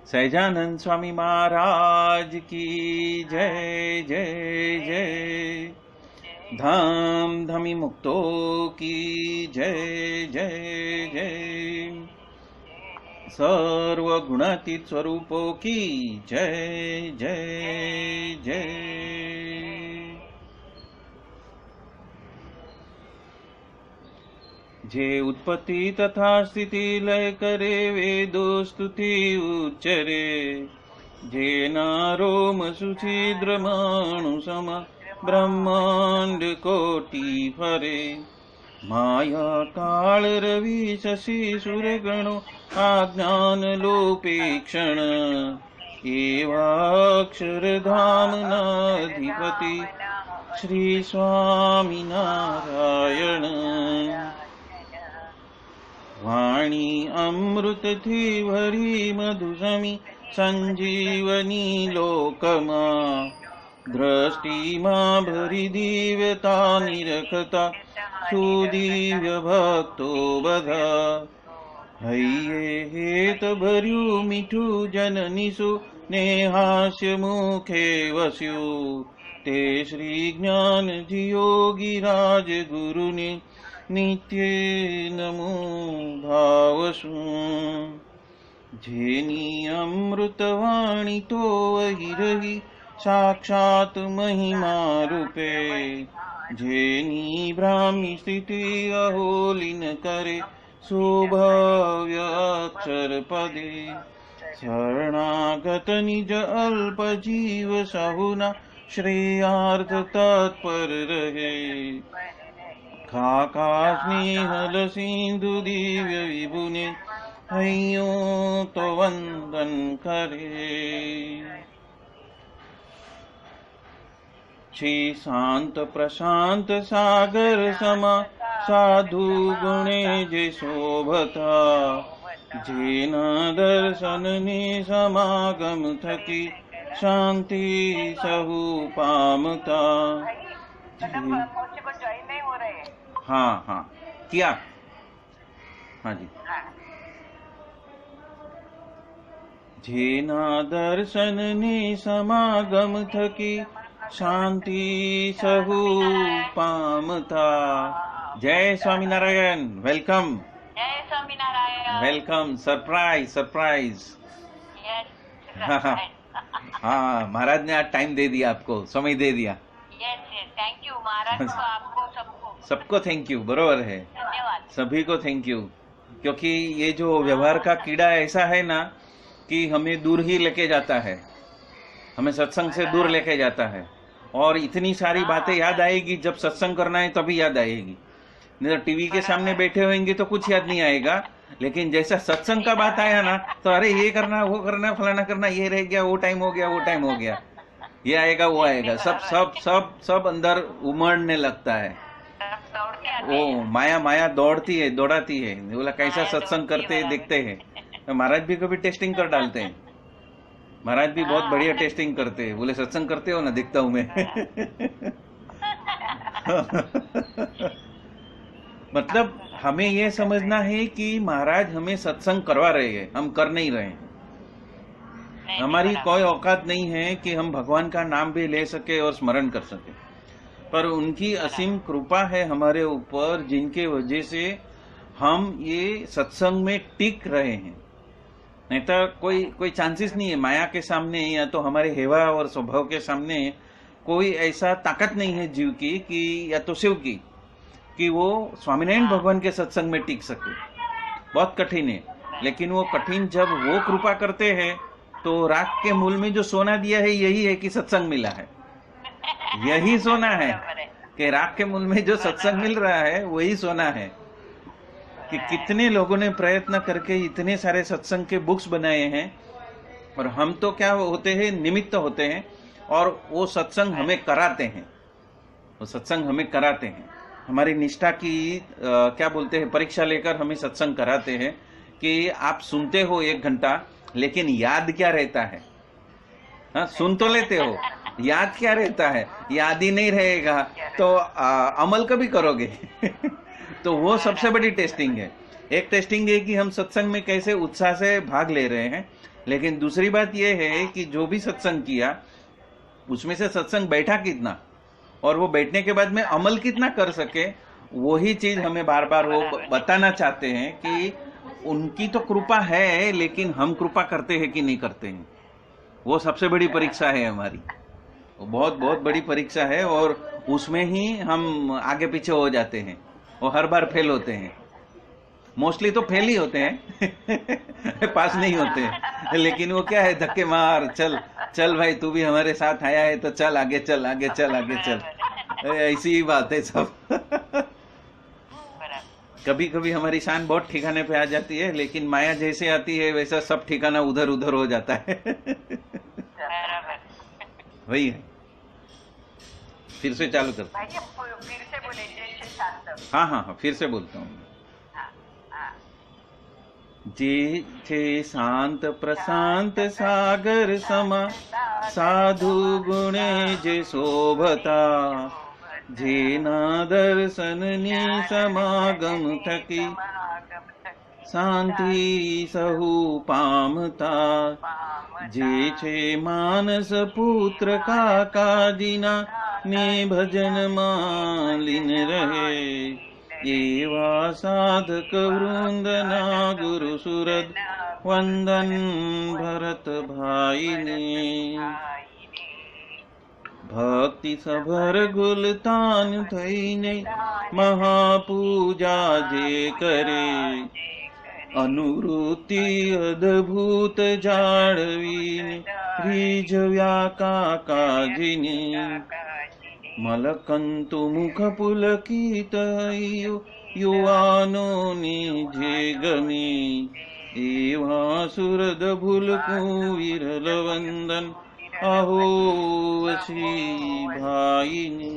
सहजानंद स्वामी महाराज की जय जय जय। धाम धमी मुक्तो की जय जय जय। सर्व गुणातीत स्वरूपों की जय जय जय। जे उत्पत्ति तथा स्थिति लय करे वेदो स्तुति उच्चरे। जे नारोम सुछिद्रमाणु सम ब्रह्मांड कोटि फरे। माया काल रवि शशि सूर्य गणो आज्ञान लोपेक्षण। एवाक्षर धाम नाधिपति श्री स्वामी नारायण। वाणी अमृत थी भरी मधुसमी संजीवनी लोकमा। दृष्टि मां भरी दिव्यता निरखता सुदिव्य भक्तो बधा। हइये हेत भर्यु मीठू जननिसु ने हास्य मुखे वस्यु। ते श्री ज्ञान योगी राज गुरु ने नित्य नमो भावसु। जेनी अमृतवाणी तो वही रही साक्षात महिमा रूपे। जेनी ब्राह्मी स्थिति अहोलिन करे स्वभाव्य अक्षर पदे। शरणागत निज अल्प जीव सहुना श्रेयार्थ तत्पर रहे। खाका स्नेहल सिंधु दिव्य विभुने हइयो तो वंदन करे। श्री शांत प्रशांत सागर समा साधु गुणे जे शोभता। जेन दर्शन ने समागम थकी शांति सहु पामता। हाँ हाँ किया। हाँ जी। जेना दर्शन ने समागम थकी शांति सहु पामता। जय स्वामी नारायण। वेलकम। जय Swami Narayan. Welcome. Surprise surprise. हाँ महाराज ने आज टाइम दे दिया, आपको समय दे दिया। यस थैंक यू महाराज को, आपको सबको सबको थैंक यू। बरोबर है, धन्यवाद। सभी को थैंक यू। क्योंकि ये जो व्यवहार का कीड़ा ऐसा है ना कि हमें दूर ही लेके जाता है, हमें सत्संग से दूर लेके जाता है। और इतनी सारी बातें याद आएगी जब सत्संग करना है तभी याद आएगी। नहीं तो टीवी के सामने बैठे होंगे तो कुछ याद नहीं आएगा। लेकिन जैसा सत्संग का बात आया ना तो अरे ये करना वो करना फलाना करना, ये रह गया, वो टाइम हो गया, वो टाइम हो गया, ये आएगा वो आएगा, सब सब सब सब अंदर उमड़ने लगता है। ओ माया माया दौड़ती है दौड़ाती है। बोला कैसा सत्संग करते हैं देखते हैं। तो महाराज भी कभी टेस्टिंग कर डालते हैं। महाराज भी बहुत बढ़िया टेस्टिंग करते हैं। बोले सत्संग करते हो ना, दिखता हूं मैं। मतलब हमें यह समझना है कि महाराज हमें सत्संग करवा रहे हैं, हम कर नहीं रहे हैं। हमारी कोई औकात नहीं है कि हम भगवान का नाम भी ले सके और स्मरण कर सके, पर उनकी असीम कृपा है हमारे ऊपर, जिनके वजह से हम ये सत्संग में टिक रहे हैं। नहीं तो कोई चांसेस नहीं है। माया के सामने या तो हमारे हेवा और स्वभाव के सामने कोई ऐसा ताकत नहीं है जीव की कि या तो शिव की कि वो स्वामीनारायण भगवान के सत्संग में टिक सके। बहुत कठिन है। लेकिन वो कठिन जब वो कृपा करते हैं तो राख के मूल में जो सोना दिया है यही है कि सत्संग मिला है। यही सोना है कि राख के मूल में जो सत्संग मिल रहा है वही सोना है। कि कितने लोगों ने प्रयत्न करके इतने सारे सत्संग के बुक्स बनाए हैं और हम तो क्या होते हैं, निमित्त होते हैं और वो सत्संग हमें कराते हैं। वो सत्संग हमें कराते हैं। हमारी निष्ठा की क्या बोलते हैं, परीक्षा लेकर हमें सत्संग कराते हैं कि आप सुनते हो 1 घंटा लेकिन याद क्या रहता है। हाँ, सुन तो लेते हो, याद क्या रहता है। याद ही नहीं रहेगा तो अमल कभी करोगे। तो वो सबसे बड़ी टेस्टिंग है। एक टेस्टिंग है कि हम सत्संग में कैसे उत्साह से भाग ले रहे हैं, लेकिन दूसरी बात यह है कि जो भी सत्संग किया उसमें से सत्संग बैठा कितना और वो बैठने के बाद में अमल कितना कर सके, वही चीज हमें बार बार वो बताना चाहते हैं कि उनकी तो कृपा है लेकिन हम कृपा करते हैं कि नहीं करते हैं। वो सबसे बड़ी परीक्षा है हमारी, वो बहुत बहुत बड़ी परीक्षा है और उसमें ही हम आगे पीछे हो जाते हैं और हर बार फेल होते हैं। मोस्टली तो फेल ही होते हैं पास नहीं होते हैं। लेकिन वो क्या है, धक्के मार, चल चल भाई तू भी हमारे साथ आया है तो चल आगे चल आगे चल आगे चल, ऐसी ही बात है सब। कभी कभी हमारी शान बहुत ठिकाने पे आ जाती है, लेकिन माया जैसे आती है वैसा सब ठिकाना उधर उधर हो जाता है। वही है। फिर से चालू कर। फिर से बोले जय श्री शांत। हाँ हाँ हाँ, फिर से बोलता हूँ। जे छे शांत प्रशांत सागर समा, साधु गुणे जे शोभता, जेना दर्शननी समागम थकी, शांति सहु पामता, जे छे मानस पुत्र काकाजिना, ने भजन मालिन रहे, एवा साधक वृंद ना गुरु सुरद, वंदन भरत भाई ने, भक्ति सभर गुलतान थईने, महापूजा जे करे, अनुरूति अद्भुत जाळवीने, रीझव्या काकाजिनी, मलकंतु मुख पुलकित युवानोनी जे गमी, एवा सुरद भुलकु विरल वंदन, अहो वशी भाईनी,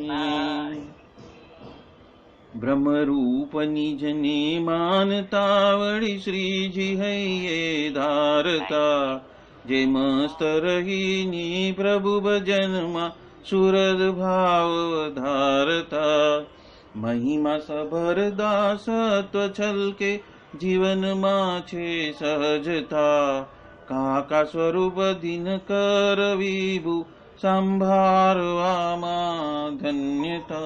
ब्रह्मरूप निज ने मानतावड़ी, श्रीजी है ये धारता, जे मस्त रहीनी प्रभु भजनमा, सुरद भाव धारता, महिमा सबर दासत्व छल के, जीवन माछे सहजता, काका स्वरूप दिन कर विभु, संभारवा मां धन्यता।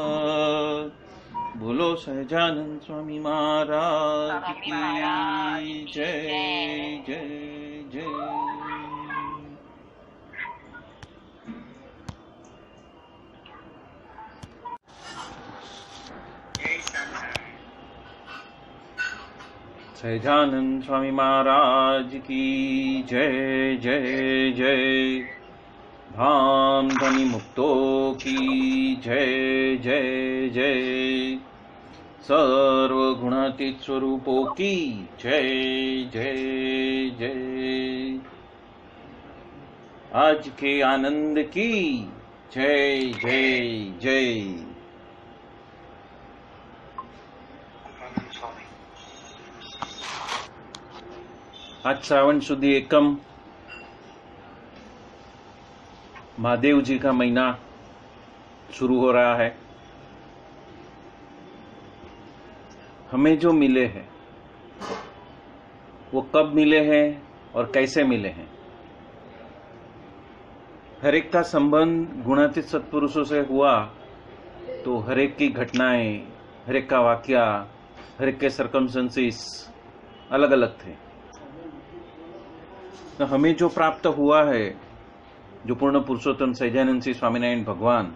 बोलो सहजानंद स्वामी महाराज की जय जय जय। सहजानंद स्वामी महाराज की जय जय जय। धाम धनी मुक्तों की जय जय जय। सर्व गुणातीत स्वरूपों की जय जय जय। आज के आनंद की जय जय जय। आज श्रावण शुद्ध एकम, महादेव जी का महीना शुरू हो रहा है। हमें जो मिले हैं वो कब मिले हैं और कैसे मिले हैं। हर एक का संबंध गुणातीत सत्पुरुषों से हुआ तो हर एक की घटनाएं, हर एक का वाक्या, हर एक के सर्कमस्टेंसेस अलग अलग थे। तो हमें जो प्राप्त हुआ है, जो पूर्ण पुरुषोत्तम सहजानंद श्री स्वामीनारायण भगवान,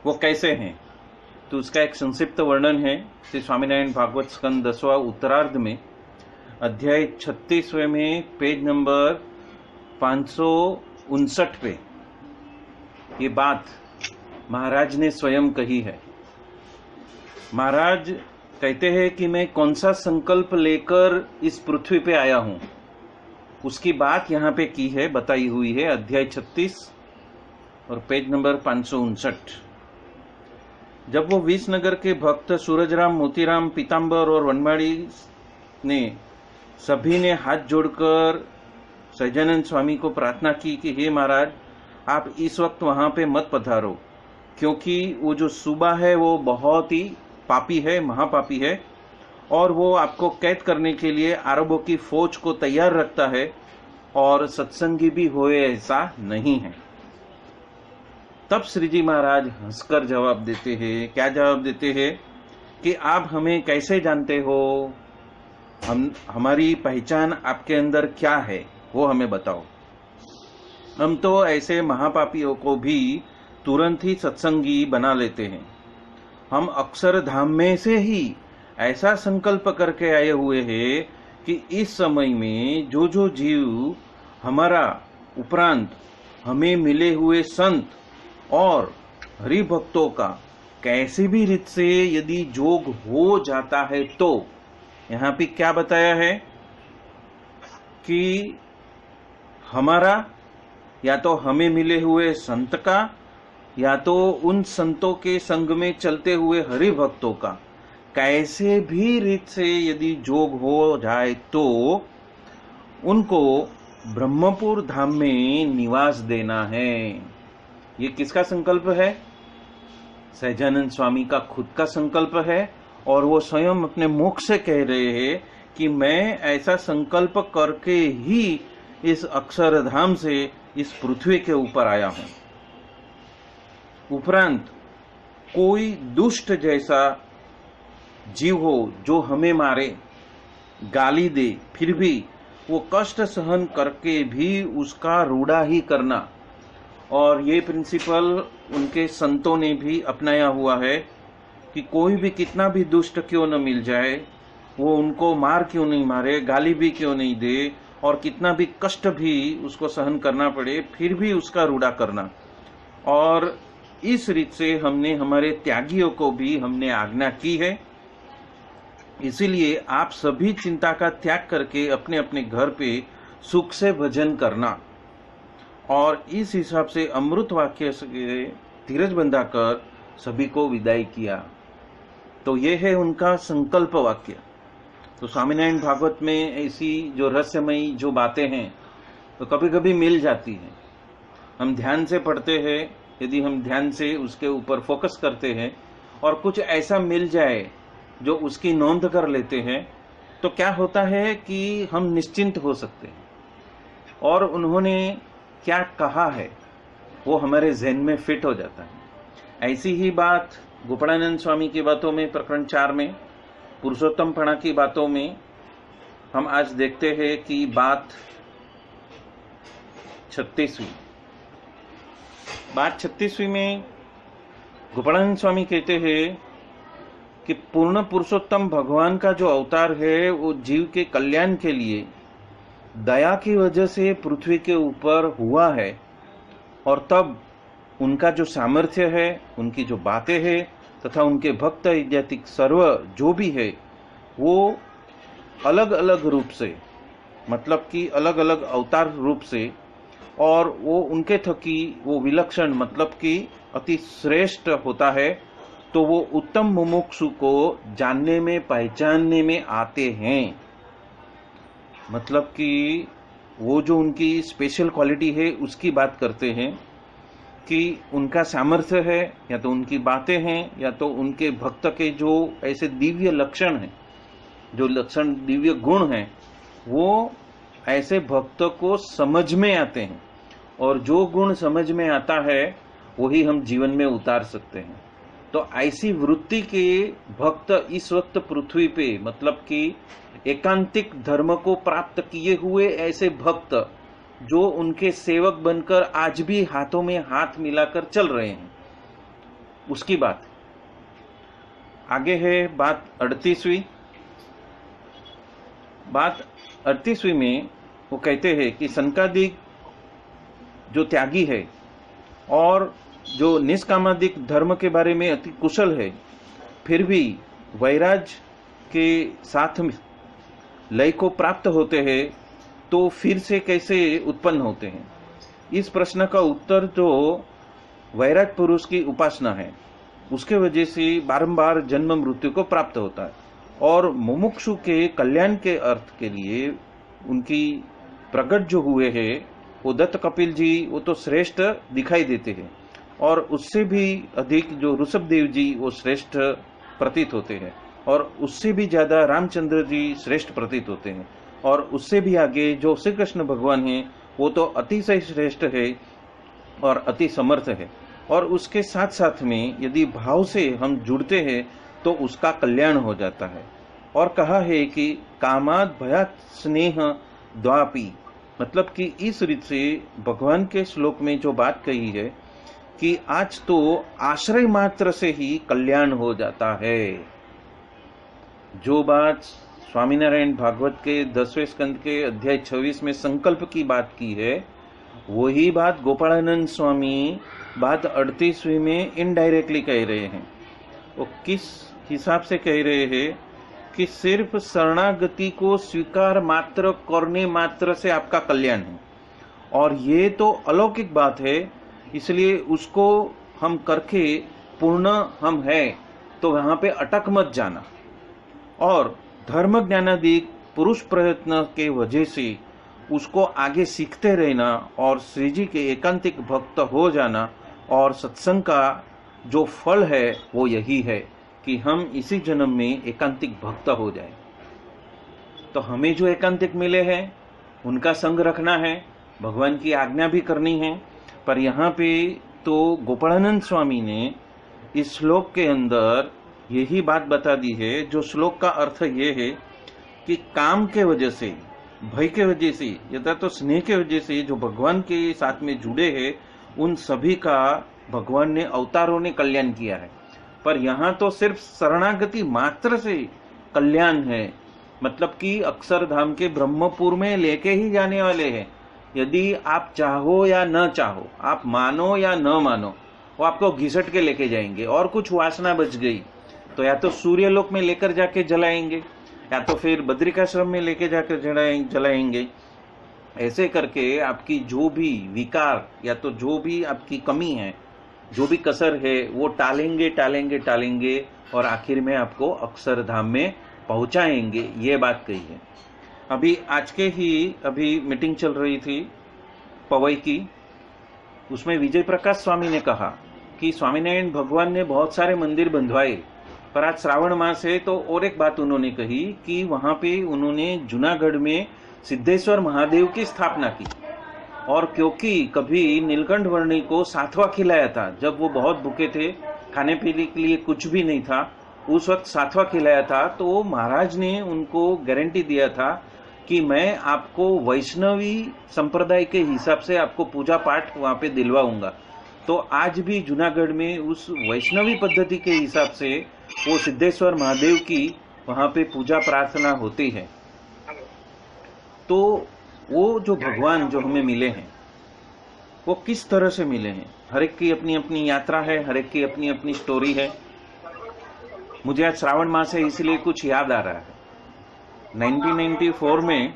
वो कैसे हैं, तो उसका एक संक्षिप्त वर्णन है श्री स्वामीनारायण भागवत स्कंद 10वां उत्तरार्ध में, अध्याय 36वें में, पेज नंबर 559 पे ये बात महाराज ने स्वयं कही है। महाराज कहते हैं कि मैं कौन सा संकल्प लेकर इस पृथ्वी पे आया हूं, उसकी बात यहाँ पे की है, बताई हुई है, अध्याय 36 और पेज नंबर 559। जब वो विसनगर के भक्त सूरजराम, मोतीराम, पीताम्बर और वनमाड़ी ने सभी ने हाथ जोड़कर सहजानंद स्वामी को प्रार्थना की कि हे महाराज, आप इस वक्त वहां पे मत पधारो, क्योंकि वो जो सूबा है वो बहुत ही पापी है, महापापी है, और वो आपको कैद करने के लिए अरबों की फौज को तैयार रखता है। और सत्संगी भी हुए ऐसा नहीं है। तब श्री जी महाराज हंसकर जवाब देते हैं। क्या जवाब देते हैं कि आप हमें कैसे जानते हो, हमारी पहचान आपके अंदर क्या है वो हमें बताओ। हम तो ऐसे महापापियों को भी तुरंत ही सत्संगी बना लेते हैं। हम अक्षरधाम में से ही ऐसा संकल्प करके आए हुए हैं कि इस समय में जो जो जीव हमारा उपरांत हमें मिले हुए संत और हरि भक्तों का कैसे भी रीत से यदि जोग हो जाता है, तो यहाँ पे क्या बताया है कि हमारा या तो हमें मिले हुए संत का या तो उन संतों के संग में चलते हुए हरि भक्तों का कैसे भी रीत से यदि जोग हो जाए तो उनको ब्रह्मपुर धाम में निवास देना है। ये किसका संकल्प है? सहजानंद स्वामी का खुद का संकल्प है, और वो स्वयं अपने मुख से कह रहे हैं कि मैं ऐसा संकल्प करके ही इस अक्षरधाम से इस पृथ्वी के ऊपर आया हूं। उपरांत कोई दुष्ट जैसा जीव हो जो हमें मारे, गाली दे, फिर भी वो कष्ट सहन करके भी उसका रूढ़ा ही करना, और ये प्रिंसिपल उनके संतों ने भी अपनाया हुआ है कि कोई भी कितना भी दुष्ट क्यों न मिल जाए, वो उनको मार क्यों नहीं मारे, गाली भी क्यों नहीं दे, और कितना भी कष्ट भी उसको सहन करना पड़े, फिर भी उसका रूढ़ा करना। और इस रीत से हमने हमारे त्यागियों को भी हमने आज्ञा की है। इसीलिए आप सभी चिंता का त्याग करके अपने अपने घर पे सुख से भजन करना। और इस हिसाब से अमृत वाक्य से धीरज बंधा कर सभी को विदाई किया। तो ये है उनका संकल्प वाक्य। तो स्वामीनारायण भागवत में ऐसी जो रहस्यमयी जो बातें हैं तो कभी कभी मिल जाती हैं। हम ध्यान से पढ़ते हैं, यदि हम ध्यान से उसके ऊपर फोकस करते हैं और कुछ ऐसा मिल जाए जो उसकी नोंद कर लेते हैं, तो क्या होता है कि हम निश्चिंत हो सकते हैं, और उन्होंने क्या कहा है वो हमारे ज़हन में फिट हो जाता है। ऐसी ही बात गोपालानंद स्वामी की बातों में, प्रकरण 4 में, पुरुषोत्तम पणा की बातों में हम आज देखते हैं कि बात 36वीं में गोपालानंद स्वामी कहते हैं कि पूर्ण पुरुषोत्तम भगवान का जो अवतार है वो जीव के कल्याण के लिए दया की वजह से पृथ्वी के ऊपर हुआ है, और तब उनका जो सामर्थ्य है, उनकी जो बातें हैं तथा उनके भक्त इत्यादि सर्व जो भी है वो अलग अलग रूप से, मतलब कि अलग अलग अवतार रूप से, और वो उनके थकी वो विलक्षण मतलब कि अति श्रेष्ठ होता है। तो वो उत्तम मुमुक्षु को जानने में, पहचानने में आते हैं। मतलब कि वो जो उनकी स्पेशल क्वालिटी है उसकी बात करते हैं कि उनका सामर्थ्य है, या तो उनकी बातें हैं, या तो उनके भक्त के जो ऐसे दिव्य लक्षण हैं, जो लक्षण दिव्य गुण हैं, वो ऐसे भक्त को समझ में आते हैं, और जो गुण समझ में आता है वही हम जीवन में उतार सकते हैं। तो ऐसी वृत्ति के भक्त इस वक्त पृथ्वी पे, मतलब कि एकांतिक धर्म को प्राप्त किए हुए ऐसे भक्त जो उनके सेवक बनकर आज भी हाथों में हाथ मिलाकर चल रहे हैं, उसकी बात आगे है। बात 38वीं में वो कहते हैं कि सनकादिक जो त्यागी है और जो निष्कामादिक धर्म के बारे में अति कुशल है, फिर भी वैराग्य के साथ में लय को प्राप्त होते हैं, तो फिर से कैसे उत्पन्न होते हैं? इस प्रश्न का उत्तर जो वैराग्य पुरुष की उपासना है, उसके वजह से बारंबार जन्म मृत्यु को प्राप्त होता है, और मुमुक्षु के कल्याण के अर्थ के लिए उनकी प्रकट जो हुए हैं वो दत्त कपिल जी, वो तो श्रेष्ठ दिखाई देते हैं, और उससे भी अधिक जो ऋषभदेव जी वो श्रेष्ठ प्रतीत होते हैं, और उससे भी ज्यादा रामचंद्र जी श्रेष्ठ प्रतीत होते हैं। और उससे भी आगे जो श्री कृष्ण भगवान है वो तो अतिशय श्रेष्ठ है और अति समर्थ है। और उसके साथ साथ में यदि भाव से हम जुड़ते हैं तो उसका कल्याण हो जाता है। और कहा है कि कामाद भयात स्नेह द्वापी, मतलब कि इस रीत से भगवान के श्लोक में जो बात कही है कि आज तो आश्रय मात्र से ही कल्याण हो जाता है। जो बात स्वामीनारायण भागवत के 10वें स्कंद के अध्याय 26 में संकल्प की बात की है, वही बात गोपालानंद स्वामी बात 38वीं में इनडायरेक्टली कह रहे हैं। वो किस हिसाब से कह रहे हैं कि सिर्फ शरणागति को स्वीकार मात्र करने मात्र से आपका कल्याण है, और ये तो अलौकिक बात है, इसलिए उसको हम करके पूर्ण हम है तो वहां पे अटक मत जाना। और धर्म ज्ञानादि पुरुष प्रयत्न के वजह से उसको आगे सीखते रहना और श्री जी के एकांतिक भक्त हो जाना। और सत्संग का जो फल है वो यही है कि हम इसी जन्म में एकांतिक भक्त हो जाए। तो हमें जो एकांतिक मिले हैं उनका संग रखना है, भगवान की आज्ञा भी करनी है। पर यहाँ पे तो गोपालानंद स्वामी ने इस श्लोक के अंदर यही बात बता दी है। जो श्लोक का अर्थ ये है कि काम के वजह से, भय के वजह से या तो स्नेह के वजह से जो भगवान के साथ में जुड़े हैं उन सभी का भगवान ने अवतारों ने कल्याण किया है। पर यहाँ तो सिर्फ शरणागति मात्र से कल्याण है, मतलब कि अक्षरधाम के ब्रह्मपुर में लेके ही जाने वाले हैं। यदि आप चाहो या न चाहो, आप मानो या न मानो, वो आपको घिसट के लेके जाएंगे। और कुछ वासना बच गई तो या तो सूर्यलोक में लेकर जाके जलाएंगे या तो फिर बद्रिकाश्रम में लेके जाकर जलाएंगे। ऐसे करके आपकी जो भी विकार या तो जो भी आपकी कमी है, जो भी कसर है, वो टालेंगे और आखिर में आपको अक्षरधाम में पहुंचाएंगे। ये बात कही है। अभी आज के ही अभी मीटिंग चल रही थी पवई की, उसमें विजय प्रकाश स्वामी ने कहा कि स्वामीनारायण भगवान ने बहुत सारे मंदिर बंधवाए, पर आज श्रावण मास है तो और एक बात उन्होंने कही कि वहां पे उन्होंने जूनागढ़ में सिद्धेश्वर महादेव की स्थापना की। और क्योंकि कभी नीलकंठ वर्णी को सातवा खिलाया था, जब वो बहुत भूखे थे, खाने पीने के लिए कुछ भी नहीं था, उस वक्त सातवा खिलाया था, तो महाराज ने उनको गारंटी दिया था कि मैं आपको वैष्णवी संप्रदाय के हिसाब से आपको पूजा पाठ वहां पे दिलवाऊंगा। तो आज भी जूनागढ़ में उस वैष्णवी पद्धति के हिसाब से वो सिद्धेश्वर महादेव की वहां पे पूजा प्रार्थना होती है। तो वो जो भगवान जो हमें मिले हैं वो किस तरह से मिले हैं, हर एक की अपनी अपनी यात्रा है, हर एक की अपनी अपनी स्टोरी है। मुझे आज श्रावण मास है इसलिए कुछ याद आ रहा है। 1994 में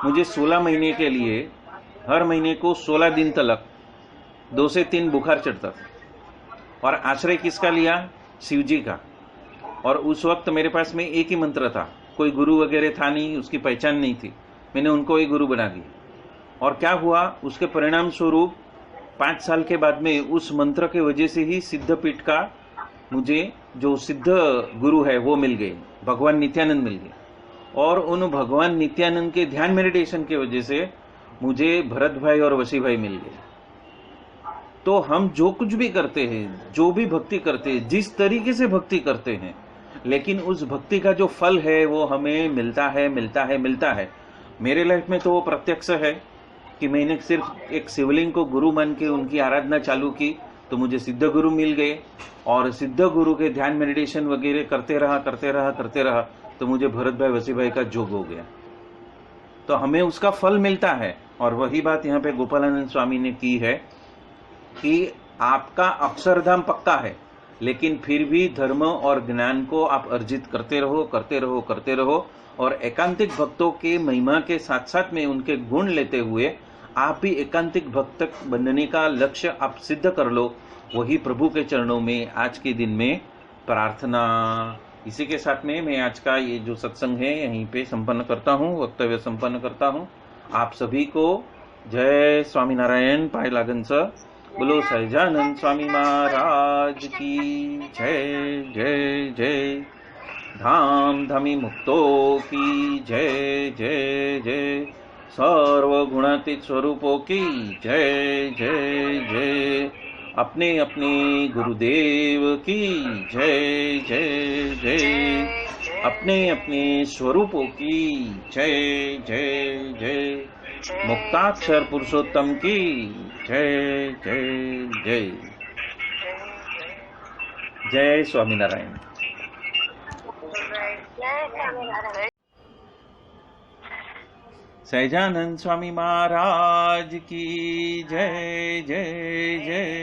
मुझे 16 महीने के लिए हर महीने को 16 दिन तक 2 से 3 बुखार चढ़ता था। और आश्रय किसका लिया? शिव जी का। और उस वक्त मेरे पास में एक ही मंत्र था, कोई गुरु वगैरह था नहीं, उसकी पहचान नहीं थी। मैंने उनको ही गुरु बना दिया। और क्या हुआ, उसके परिणाम स्वरूप 5 साल के बाद में उस मंत्र के वजह से ही सिद्धपीठ का मुझे जो सिद्ध गुरु है वो मिल गए, भगवान नित्यानंद मिल गए। और उन भगवान नित्यानंद के ध्यान मेडिटेशन के वजह से मुझे भरत भाई और वसी भाई मिल गए। तो हम जो कुछ भी करते हैं, जो भी भक्ति करते हैं, जिस तरीके से भक्ति करते हैं, लेकिन उस भक्ति का जो फल है वो हमें मिलता है। मेरे लाइफ में तो वो प्रत्यक्ष है कि मैंने सिर्फ एक शिवलिंग को गुरु मान के उनकी आराधना चालू की तो मुझे सिद्ध गुरु मिल गए। और सिद्ध गुरु के ध्यान मेडिटेशन वगैरह करते रहा तो मुझे भरत भाई वसी भाई का जोग हो गया। तो हमें उसका फल मिलता है। और वही बात यहाँ पे गोपालानंद स्वामी ने की है कि आपका अक्षरधाम पक्का है, लेकिन फिर भी धर्म और ज्ञान को आप अर्जित करते रहो। और एकांतिक भक्तों के महिमा के साथ साथ में उनके गुण लेते हुए आप भी एकांतिक भक्त बनने का लक्ष्य आप सिद्ध कर लो। वही प्रभु के चरणों में आज के दिन में प्रार्थना। इसी के साथ में मैं आज का ये जो सत्संग है यहीं पे संपन्न करता हूँ, वक्तव्य संपन्न करता हूँ। आप सभी को जय स्वामीनारायण। पाय लागन स बोलो सहजानंद स्वामी महाराज की जय जय जय। धाम धमी मुक्तों की जय जय जय, सर्वगुणातीत स्वरूपों की जय जय जय, अपने अपने गुरुदेव की जय जय जय, अपने अपने स्वरूपों की जय जय जय, मुक्ताक्षर पुरुषोत्तम की जय जय जय। जय स्वामीनारायण। सहजानंद स्वामी महाराज की जय जय जय।